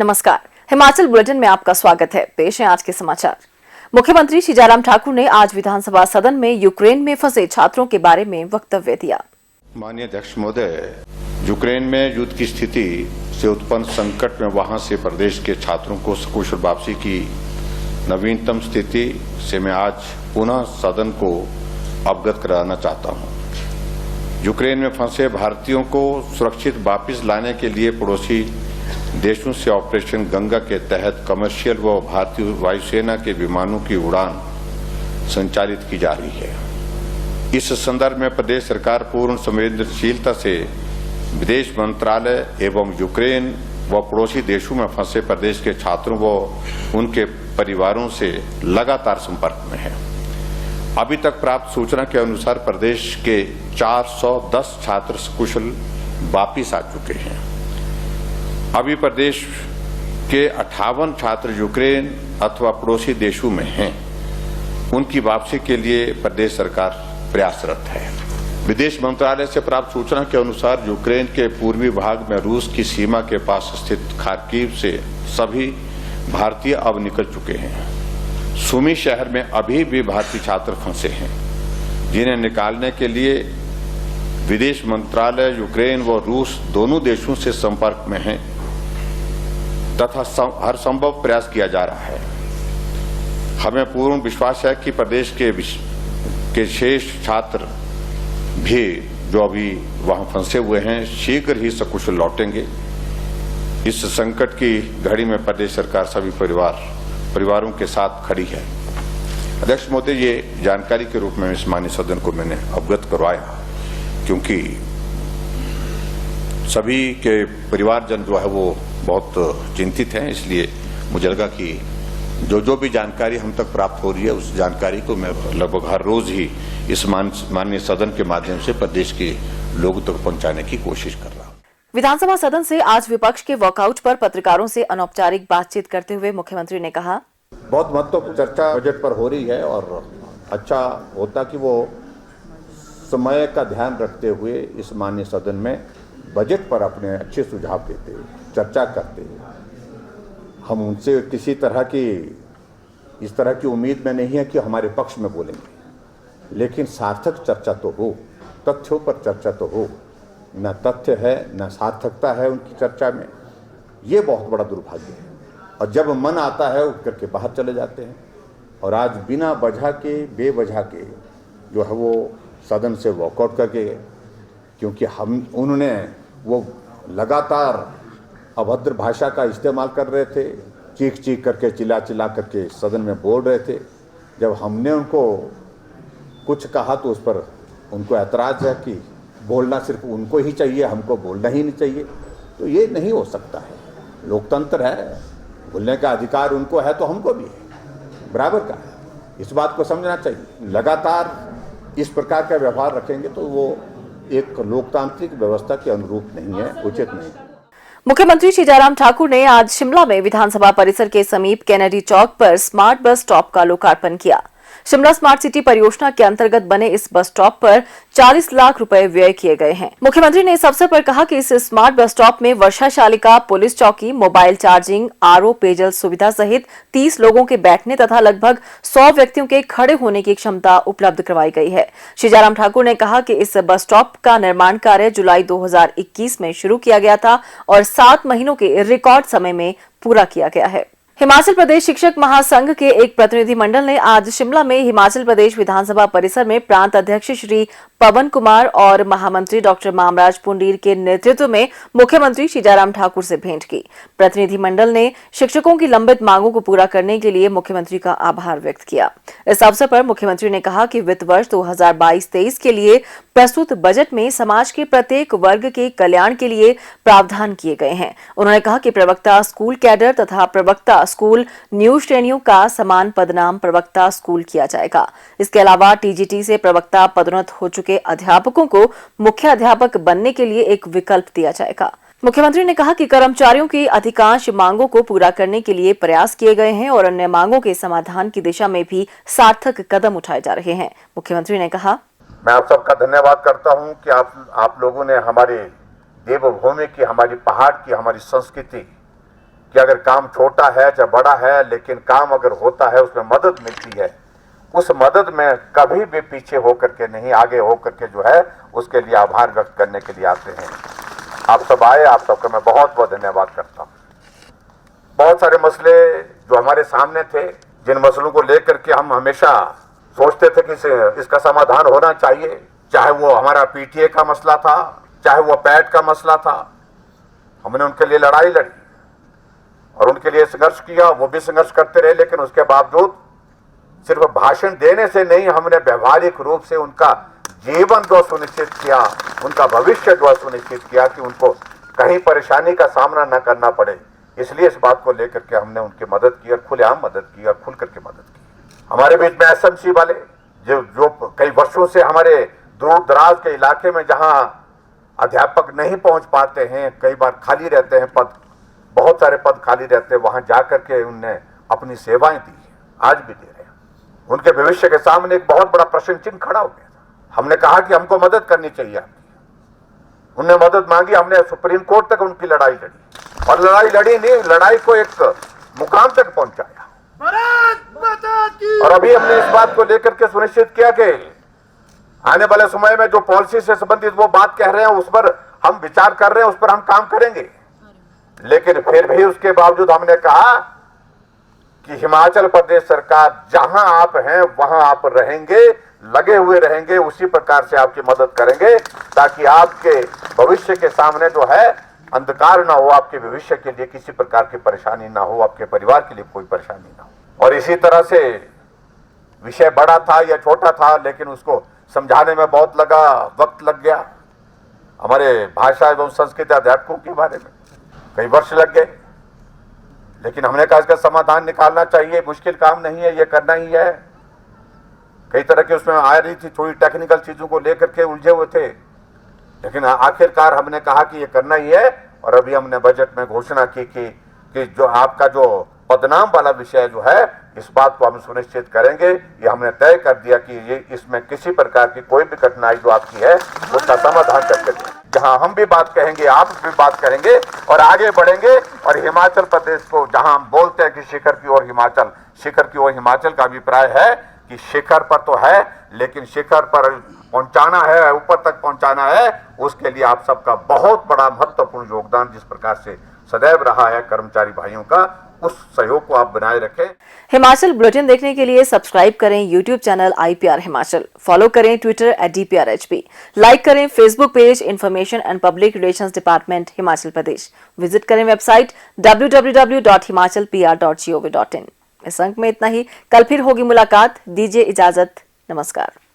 नमस्कार, हिमाचल बुलेटिन में आपका स्वागत है। पेश है आज के समाचार। मुख्यमंत्री श्री जयराम ठाकुर ने आज विधानसभा सदन में यूक्रेन में फंसे छात्रों के बारे में वक्तव्य दिया। माननीय अध्यक्ष महोदय, यूक्रेन में युद्ध की स्थिति से उत्पन्न संकट में वहां से प्रदेश के छात्रों को सकुशल वापसी की नवीनतम स्थिति से मैं आज पुनः सदन को अवगत कराना चाहता हूं। यूक्रेन में फंसे भारतीयों को सुरक्षित वापस लाने के लिए पड़ोसी देशों से ऑपरेशन गंगा के तहत कमर्शियल व भारतीय वायुसेना के विमानों की उड़ान संचालित की जा रही है। इस संदर्भ में प्रदेश सरकार पूर्ण संवेदनशीलता से विदेश मंत्रालय एवं यूक्रेन व पड़ोसी देशों में फंसे प्रदेश के छात्रों व उनके परिवारों से लगातार संपर्क में है। अभी तक प्राप्त सूचना के अनुसार प्रदेश के 410 छात्र सकुशल वापिस आ चुके हैं। अभी प्रदेश के 58 छात्र यूक्रेन अथवा पड़ोसी देशों में हैं। उनकी वापसी के लिए प्रदेश सरकार प्रयासरत है। विदेश मंत्रालय से प्राप्त सूचना के अनुसार यूक्रेन के पूर्वी भाग में रूस की सीमा के पास स्थित खार्किव से सभी भारतीय अब निकल चुके हैं। सुमी शहर में अभी भी भारतीय छात्र फंसे हैं, जिन्हें निकालने के लिए विदेश मंत्रालय यूक्रेन व रूस दोनों देशों से संपर्क में है तथा हर संभव प्रयास किया जा रहा है। हमें पूर्ण विश्वास है कि प्रदेश के शेष छात्र भी जो अभी वहां फंसे हुए हैं शीघ्र ही सकुशल लौटेंगे। इस संकट की घड़ी में प्रदेश सरकार सभी परिवारों के साथ खड़ी है। अध्यक्ष महोदय, ये जानकारी के रूप में इस माननीय सदन को मैंने अवगत करवाया, क्योंकि सभी के परिवारजन जो है वो बहुत चिंतित हैं। इसलिए मुझे लगा कि जो भी जानकारी हम तक प्राप्त हो रही है उस जानकारी को मैं लगभग हर रोज ही इस माननीय सदन के माध्यम से प्रदेश के लोगों तक पहुंचाने की कोशिश कर रहा हूं। विधानसभा सदन से आज विपक्ष के वॉकआउट पर पत्रकारों से अनौपचारिक बातचीत करते हुए मुख्यमंत्री ने कहा, बहुत महत्वपूर्ण चर्चा बजट पर हो रही है और अच्छा होता कि वो समय का ध्यान रखते हुए इस माननीय सदन में बजट पर अपने अच्छे सुझाव देते, चर्चा करते। हम उनसे किसी तरह की इस तरह की उम्मीद में नहीं है कि हमारे पक्ष में बोलेंगे, लेकिन सार्थक चर्चा तो हो, तथ्यों पर चर्चा तो हो। न तथ्य है न सार्थकता है उनकी चर्चा में, ये बहुत बड़ा दुर्भाग्य है। और जब मन आता है उठ करके बाहर चले जाते हैं। और आज बिना वजह के बेवजह के जो है वो सदन से वॉकआउट करके गए, क्योंकि उन्होंने वो लगातार अभद्र भाषा का इस्तेमाल कर रहे थे, चीख करके चिल्ला करके सदन में बोल रहे थे। जब हमने उनको कुछ कहा तो उस पर उनको ऐतराज़ है कि बोलना सिर्फ उनको ही चाहिए, हमको बोलना ही नहीं चाहिए। तो ये नहीं हो सकता है। लोकतंत्र है, बोलने का अधिकार उनको है तो हमको भी है, बराबर का है। इस बात को समझना चाहिए। लगातार इस प्रकार का व्यवहार रखेंगे तो वो एक लोकतांत्रिक व्यवस्था के अनुरूप नहीं है, उचित नहीं है। मुख्यमंत्री श्री जयराम ठाकुर ने आज शिमला में विधानसभा परिसर के समीप कैनेडी चौक पर स्मार्ट बस स्टॉप का लोकार्पण किया। शिमला स्मार्ट सिटी परियोजना के अंतर्गत बने इस बस स्टॉप पर 40 लाख रुपए व्यय किए गए हैं। मुख्यमंत्री ने इस अवसर पर कहा कि इस स्मार्ट बस स्टॉप में वर्षा शालिका, पुलिस चौकी, मोबाइल चार्जिंग, आरओ, पेयजल सुविधा सहित 30 लोगों के बैठने तथा लगभग 100 व्यक्तियों के खड़े होने की क्षमता उपलब्ध करवाई गई है। श्री जयराम ठाकुर ने कहा कि इस बस स्टॉप का निर्माण कार्य जुलाई 2021 में शुरू किया गया था और 7 महीनों के रिकॉर्ड समय में पूरा किया गया है। हिमाचल प्रदेश शिक्षक महासंघ के एक प्रतिनिधिमंडल ने आज शिमला में हिमाचल प्रदेश विधानसभा परिसर में प्रांत अध्यक्ष श्री पवन कुमार और महामंत्री डॉक्टर मामराज पुंडीर के नेतृत्व में मुख्यमंत्री श्री जयराम ठाकुर से भेंट की। प्रतिनिधिमंडल ने शिक्षकों की लंबित मांगों को पूरा करने के लिए मुख्यमंत्री का आभार व्यक्त किया। इस अवसर पर मुख्यमंत्री ने कहा कि वित्त वर्ष 2022-23 के लिए प्रस्तुत बजट में समाज के प्रत्येक वर्ग के कल्याण के लिए प्रावधान किए गए हैं। उन्होंने कहा कि प्रवक्ता स्कूल कैडर तथा प्रवक्ता स्कूल न्यू श्रेणियों का समान पदनाम प्रवक्ता स्कूल किया जाएगा। इसके अलावा टीजीटी से प्रवक्ता पदोन्नत हो चुके अध्यापकों को मुख्य अध्यापक बनने के लिए एक विकल्प दिया जाएगा। मुख्यमंत्री ने कहा कि कर्मचारियों की अधिकांश मांगों को पूरा करने के लिए प्रयास किए गए हैं और अन्य मांगों के समाधान की दिशा में भी सार्थक कदम उठाए जा रहे हैं। मुख्यमंत्री ने कहा, मैं आप सबका धन्यवाद करता हूं कि आप लोगों ने हमारी देवभूमि की, हमारी पहाड़ की, हमारी संस्कृति कि अगर काम छोटा है या बड़ा है, लेकिन काम अगर होता है उसमें मदद मिलती है, उस मदद में कभी भी पीछे होकर के नहीं, आगे होकर के जो है उसके लिए आभार व्यक्त करने के लिए आते हैं। आप सब आए, आप सबका मैं बहुत बहुत धन्यवाद करता हूँ। बहुत सारे मसले जो हमारे सामने थे, जिन मसलों को लेकर के हम हमेशा सोचते थे कि इसका समाधान होना चाहिए, चाहे वो हमारा पीटीए का मसला था, चाहे वो पैट का मसला था, हमने उनके लिए लड़ाई लड़ी और उनके लिए संघर्ष किया, वो भी संघर्ष करते रहे। लेकिन उसके बावजूद सिर्फ भाषण देने से नहीं, हमने व्यवहारिक रूप से उनका जीवन जो सुनिश्चित किया, उनका भविष्य जो सुनिश्चित किया कि उनको कहीं परेशानी का सामना न करना पड़े। इसलिए इस बात को लेकर के हमने उनकी मदद की और खुलेआम मदद की और खुल करके मदद की। हमारे बीच में एसएमसी वाले जो कई वर्षों से हमारे दूर दराज के इलाके में जहां अध्यापक नहीं पहुंच पाते हैं, कई बार खाली रहते हैं पद, बहुत सारे पद खाली रहते हैं, वहां जाकर के उनने अपनी सेवाएं दी है, आज भी दे रहे हैं। उनके भविष्य के सामने एक बहुत बड़ा प्रश्न चिन्ह खड़ा हो गया था। हमने कहा कि हमको मदद करनी चाहिए आपकी, उनने मदद मांगी, हमने सुप्रीम कोर्ट तक उनकी लड़ाई लड़ी और लड़ाई लड़ी नहीं, लड़ाई को एक मुकाम तक पहुंचाया। और अभी हमने इस बात को लेकर के सुनिश्चित किया कि आने वाले समय में जो पॉलिसी से संबंधित वो बात कह रहे हैं, उस पर हम विचार कर रहे हैं, उस पर हम काम करेंगे। लेकिन फिर भी उसके बावजूद हमने कहा कि हिमाचल प्रदेश सरकार जहां आप हैं वहां आप रहेंगे, लगे हुए रहेंगे, उसी प्रकार से आपकी मदद करेंगे ताकि आपके भविष्य के सामने जो है अंधकार ना हो, आपके भविष्य के लिए किसी प्रकार की परेशानी ना हो, आपके परिवार के लिए कोई परेशानी ना हो। और इसी तरह से विषय बड़ा था या छोटा था, लेकिन उसको समझाने में बहुत वक्त लग गया। हमारे भाषा एवं संस्कृति अध्यापकों के बारे में कई वर्ष लग गए, लेकिन हमने कहा इसका समाधान निकालना चाहिए, मुश्किल काम नहीं है, ये करना ही है। कई तरह के उसमें आ रही थी, थोड़ी टेक्निकल चीजों को लेकर के उलझे हुए थे, लेकिन आखिरकार हमने कहा कि ये करना ही है। और अभी हमने बजट में घोषणा की कि जो आपका जो पदनाम वाला विषय जो है, इस बात को हम सुनिश्चित करेंगे। ये हमने तय कर दिया कि ये इसमें किसी प्रकार की कोई भी कठिनाई जो आपकी है उसका समाधान करके दें। जहां हम भी बात कहेंगे, आप भी बात करेंगे और आगे बढ़ेंगे। और हिमाचल प्रदेश को जहां हम बोलते हैं कि शिखर की ओर हिमाचल, शिखर की ओर हिमाचल का अभिप्राय है कि शिखर पर तो है, लेकिन शिखर पर पहुंचाना है, ऊपर तक पहुंचाना है, उसके लिए आप सबका बहुत बड़ा महत्वपूर्ण योगदान जिस प्रकार से सदैव रहा है कर्मचारी भाइयों का, उस सहयोग को आप बनाए रखें। हिमाचल बुलेटिन देखने के लिए सब्सक्राइब करें YouTube channel IPR Himachal, follow करें ट्विटर @DPRHP, लाइक करें Facebook page information and public relations department Himachal Pradesh, visit करें वेबसाइट www.himachalpr.gov.in। इस अंक में इतना ही, कल फिर होगी मुलाकात, दीजिए इजाजत, नमस्कार।